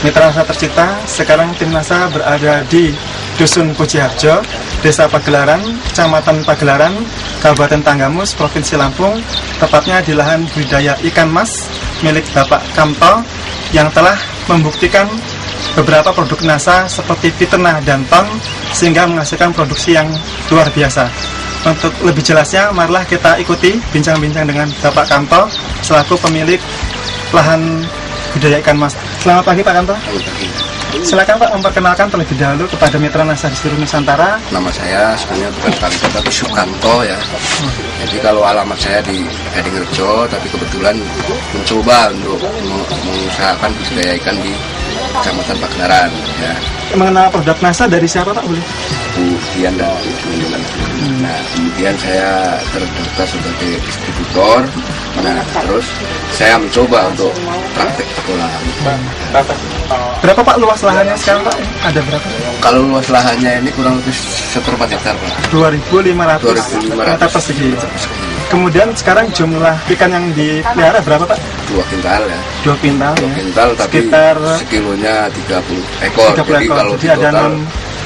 Mitra Nasa tercipta. Sekarang tim NASA berada di Dusun Pujiharjo, Desa Pagelaran, Kecamatan Pagelaran, Kabupaten Tanggamus, Provinsi Lampung, tepatnya di lahan budidaya ikan mas milik Bapak Kamto yang telah membuktikan beberapa produk NASA seperti Pitena dan Ton sehingga menghasilkan produksi yang luar biasa. Untuk lebih jelasnya, marilah kita ikuti bincang-bincang dengan Bapak Kamto selaku pemilik lahan budidaya ikan mas. Selamat pagi Pak Kamto. Selamat pagi. Silakan Pak memperkenalkan terlebih dahulu kepada Mitra Nasa di seluruh Nusantara. Nama saya sebenarnya bukan Kamto tapi Sukanto ya. Jadi kalau alamat saya di Gadingrejo, tapi kebetulan mencoba untuk mengusahakan budidaya ikan di Kecamatan Pagelaran ya. Mengenal produk NASA dari siapa Pak boleh? Bu Dian dan Bu Junjulan. Nah, kemudian saya terdaftar sebagai distributor. Nah, terus saya mencoba untuk praktek sekolah. Berapa Pak luas lahannya sekarang Pak? Ada berapa? Kalau luas lahannya ini kurang lebih 1/4 hektar Pak. 2.500 meter persegi. Kemudian sekarang jumlah ikan yang dipelihara berapa Pak? 2 kintal ya. 2 kintal. 2 kintal tapi sekitar sekilonya 30 ekor. 30 Jadi ekor. kalau Jadi ada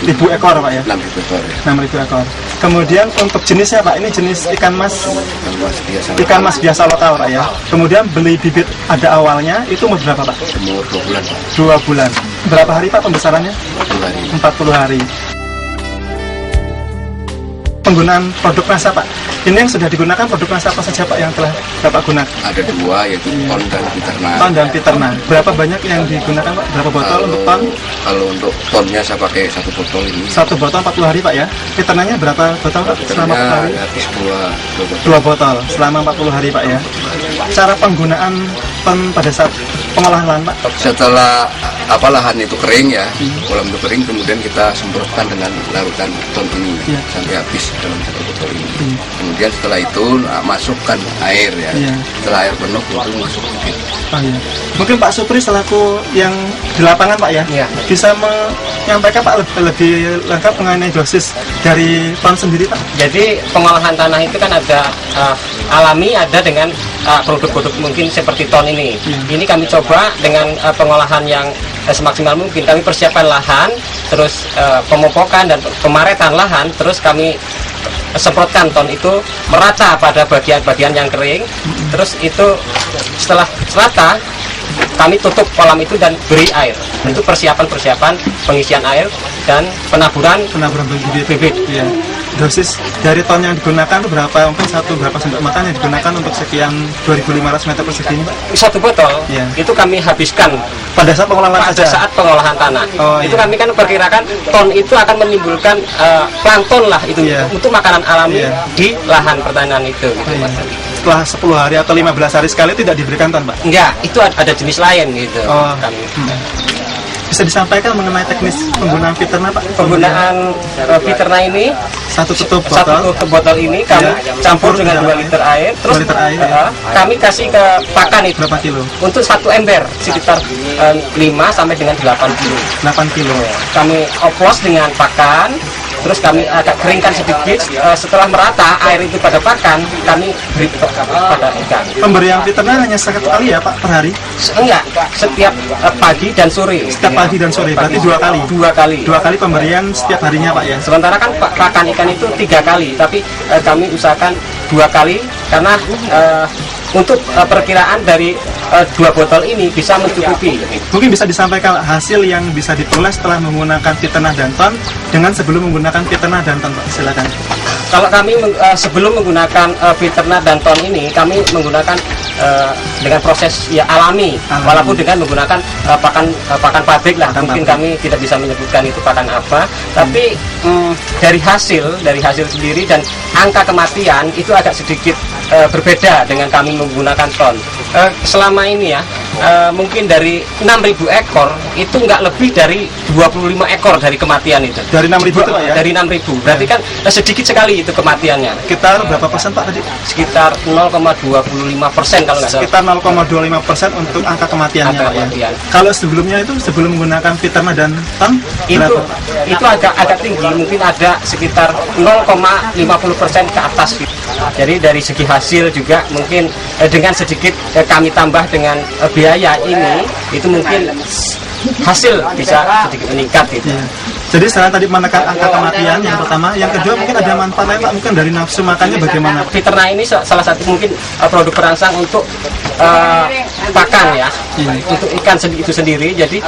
6.000 ekor Pak ya? 6.000 ekor ya. 6.000 ekor. Kemudian untuk jenisnya Pak, ini jenis ikan mas biasa. ikan mas biasa lokal Pak ya. Kemudian beli bibit ada awalnya, itu umur berapa Pak? Umur 2 bulan. 2 bulan. Berapa hari Pak pembesarannya? 2 hari. 40 hari. Penggunaan produk NASA Pak, ini yang sudah digunakan produk NASA apa saja Pak yang telah Bapak gunakan? Ada 2 yaitu Ton dan Pitena. Ton dan Pitena. Berapa banyak yang digunakan Pak? Berapa botol untuk ton? Kalau untuk tonnya saya pakai 1 botol ini. 1 botol 40 hari Pak ya. Piternanya berapa botol Pak selama 40 hari? Habis 2 botol. 2 botol selama 40 hari Pak ya. Cara penggunaan ton pada saat pengolahan lahan Pak? Setelah lahan itu kering ya, kolam itu kering, kemudian kita semprotkan dengan larutan ton ini sampai habis dalam 1 botol ini. Kemudian setelah itu masukkan air ya. Setelah air penuh itu masuk bibit. Oh, iya. Mungkin Pak Supri selaku yang di lapangan Pak ya, bisa menyampaikan Pak lebih lengkap mengenai dosis dari ton sendiri Pak. Jadi pengolahan tanah itu kan ada alami, ada dengan produk-produk mungkin seperti ton ini. Ini kami coba dengan pengolahan yang semaksimal mungkin. Kami persiapkan lahan, terus pemupukan dan pemaretan lahan, terus kami semprotkan ton itu merata pada bagian-bagian yang kering. Terus itu setelah rata, kami tutup kolam itu dan beri air. Itu persiapan pengisian air dan penaburan bibit. Ya. Dosis dari ton yang digunakan berapa? Mungkin berapa sendok makan yang digunakan untuk sekian 2.500 meter persegi ini Pak? 1 botol itu kami habiskan pada saat pengolahan saat pengolahan tanah. Itu kami kan perkirakan ton itu akan menimbulkan plankton lah itu untuk makanan alami di lahan pertanian itu. Gitu, Setelah 10 hari atau 15 hari sekali tidak diberikan ton Pak? Enggak, itu ada jenis lain gitu. Bisa disampaikan mengenai teknis penggunaan Pitena Pak? Penggunaan Pitena ini satu tutup botol ini kami campur dengan 2 liter air, terus kami kasih ke pakan itu berapa kilo? Untuk 1 ember sekitar 5 sampai dengan 8 kilo. 8 kilo. Kami oplos dengan pakan, terus kami agak keringkan sedikit. Setelah merata air itu pada pakan, kami beri pada ikan. Pemberian Pitena hanya 1 kali ya Pak per hari? Enggak, setiap pagi dan sore. Setiap pagi dan sore, berarti 2 kali? 2 kali. 2 kali pemberian setiap harinya Pak ya? Sementara kan pakan ikan itu 3 kali, tapi kami usahakan 2 kali karena untuk perkiraan dari 2 botol ini bisa mencukupi. Mungkin bisa disampaikan hasil yang bisa diperoleh setelah menggunakan Pitena dan Ton dengan sebelum menggunakan Pitena dan Ton Pak, silakan. Kalau kami sebelum menggunakan Pitena dan Ton ini, kami menggunakan dengan proses alami, walaupun dengan menggunakan pakan pabrik lah. Mungkin kami tidak bisa menyebutkan itu pakan apa, tapi dari hasil sendiri dan angka kematian itu agak sedikit berbeda dengan kami menggunakan Ton. Selama ini ya, mungkin dari 6.000 ekor itu nggak lebih dari 25 ekor dari kematian itu. Dari 6.000 itu Pak ya? Dari 6.000, berarti kan sedikit sekali itu kematiannya. Sekitar berapa persen Pak tadi? Sekitar 0,25% kalau nggak salah. Sekitar 0,25% untuk angka kematiannya Pak ya? Kalau sebelumnya itu, sebelum menggunakan Pitena dan Ton, itu agak tinggi, mungkin ada sekitar 0,50% ke atas. Jadi dari segi hasil juga mungkin dengan sedikit kami tambah dengan biaya ini, itu mungkin hasil bisa sedikit meningkat gitu. Iya. Jadi selain tadi menekan angka kematian yang pertama, yang kedua mungkin ada manfaat lain Pak, mungkin dari nafsu makannya bagaimana? Fiterna ini salah satu mungkin produk perangsang untuk pakan ya, untuk ikan itu sendiri. Jadi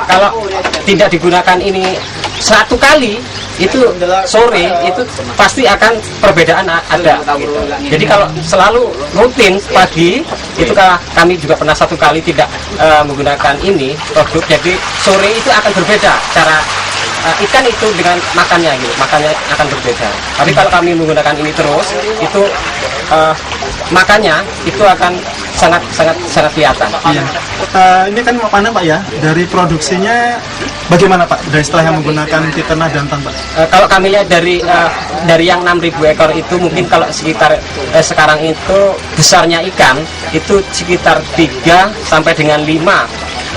kalau tidak digunakan ini satu kali, itu sore itu pasti akan perbedaan ada gitu. Jadi kalau selalu rutin pagi itu kami juga pernah satu kali tidak menggunakan ini produk, jadi sore itu akan berbeda cara ikan itu dengan makannya gitu, makannya akan berbeda. Tapi kalau kami menggunakan ini terus, itu makannya itu akan sangat kelihatan. Iya. Ini kan mau panen Pak ya, dari produksinya bagaimana Pak? Dari setelah yang menggunakan Fiterna dan Ton Pak? Kalau kami lihat dari yang 6.000 ekor itu mungkin kalau sekitar sekarang itu besarnya ikan itu sekitar 3 sampai dengan 5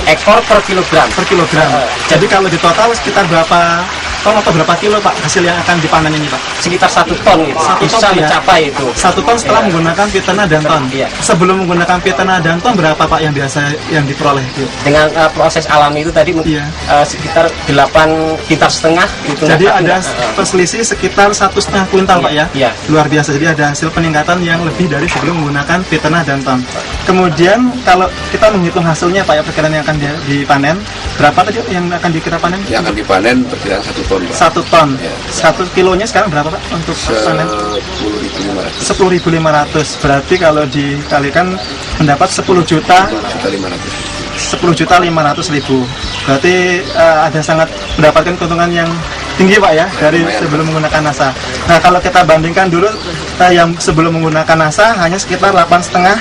ekor per kilogram. Per kilogram. Jadi kalau di total sekitar berapa ton atau berapa kilo Pak hasil yang akan dipanen ini Pak? Sekitar 1 ton gitu. 1 Bisa ton ya? mencapai itu. 1 ton setelah menggunakan Fiterna dan Ton. Iya. Sebelum menggunakan Fiterna dan Ton berapa Pak yang biasa yang diperoleh itu? Dengan proses alami itu tadi Iya. sekitar 8,5 kintal gitu. Jadi ada selisih sekitar 1,5 kuintal Pak ya? Iya. Luar biasa. Jadi ada hasil peningkatan yang lebih dari sebelum menggunakan Fiterna dan Ton. Kemudian kalau kita menghitung hasilnya Pak ya, perkiraan yang akan dipanen berapa tadi yang akan dikira panen? Yang akan dipanen perkiraan 1 ton Pak. 1 ton. Ya. 1 kilonya sekarang berapa Pak untuk panen? 10.500. 10.500. Berarti kalau dikalikan mendapat 10 juta 10.500.000. Berarti ada sangat mendapatkan keuntungan yang tinggi Pak ya dari sebelum menggunakan NASA. Nah kalau kita bandingkan dulu yang sebelum menggunakan NASA hanya sekitar 8,5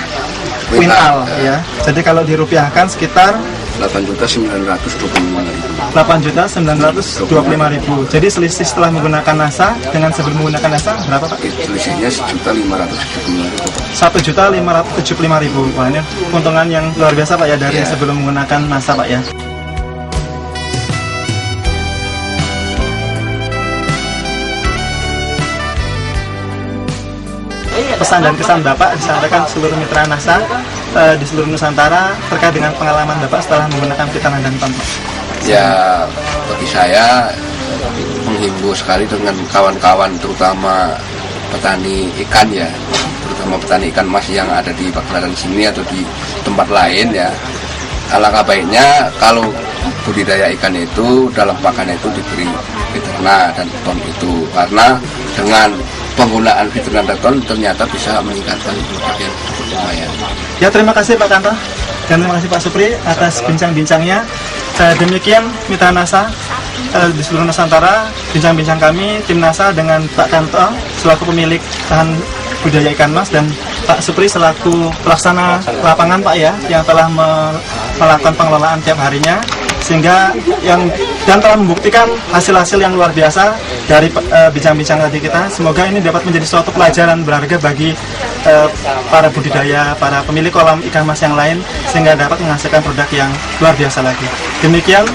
kuintal ya. Jadi kalau dirupiahkan sekitar 8.925.000. 8.925.000. Jadi selisih setelah menggunakan NASA dengan sebelum menggunakan NASA berapa Pak? Selisihnya 1.575.000. 1.575.000. Wah ini keuntungan yang luar biasa Pak ya dari sebelum menggunakan NASA Pak ya. Pesan dan kesan Bapak disampaikan seluruh mitra NASA di seluruh Nusantara terkait dengan pengalaman Bapak setelah menggunakan Fiterna dan Ton. Ya, bagi saya menghimbau sekali dengan kawan-kawan terutama petani ikan ya, terutama petani ikan mas yang ada di Pagelaran sini atau di tempat lain ya. Alangkah baiknya kalau budidaya ikan itu dalam pakan itu diberi Fiterna dan Ton itu, karena dengan penggunaan Fiterna dan Ton ternyata bisa meningkatkan produk yang lumayan. Ya terima kasih Pak Kanto dan terima kasih Pak Supri atas bincang-bincangnya. Demikian mitra NASA di seluruh Nusantara, bincang-bincang kami tim NASA dengan Pak Kanto selaku pemilik lahan budidaya ikan mas dan Pak Supri selaku pelaksana lapangan Pak ya yang telah melakukan pengelolaan tiap harinya sehingga dan telah membuktikan hasil-hasil yang luar biasa dari bincang-bincang tadi kita. Semoga ini dapat menjadi suatu pelajaran berharga bagi para budidaya, para pemilik kolam ikan mas yang lain sehingga dapat menghasilkan produk yang luar biasa lagi. Demikian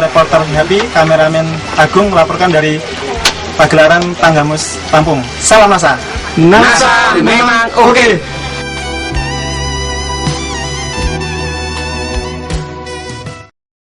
reporter Happy, kameramen Agung melaporkan dari Pagelaran Tanggamus Lampung. Salam NASA. NASA memang oke.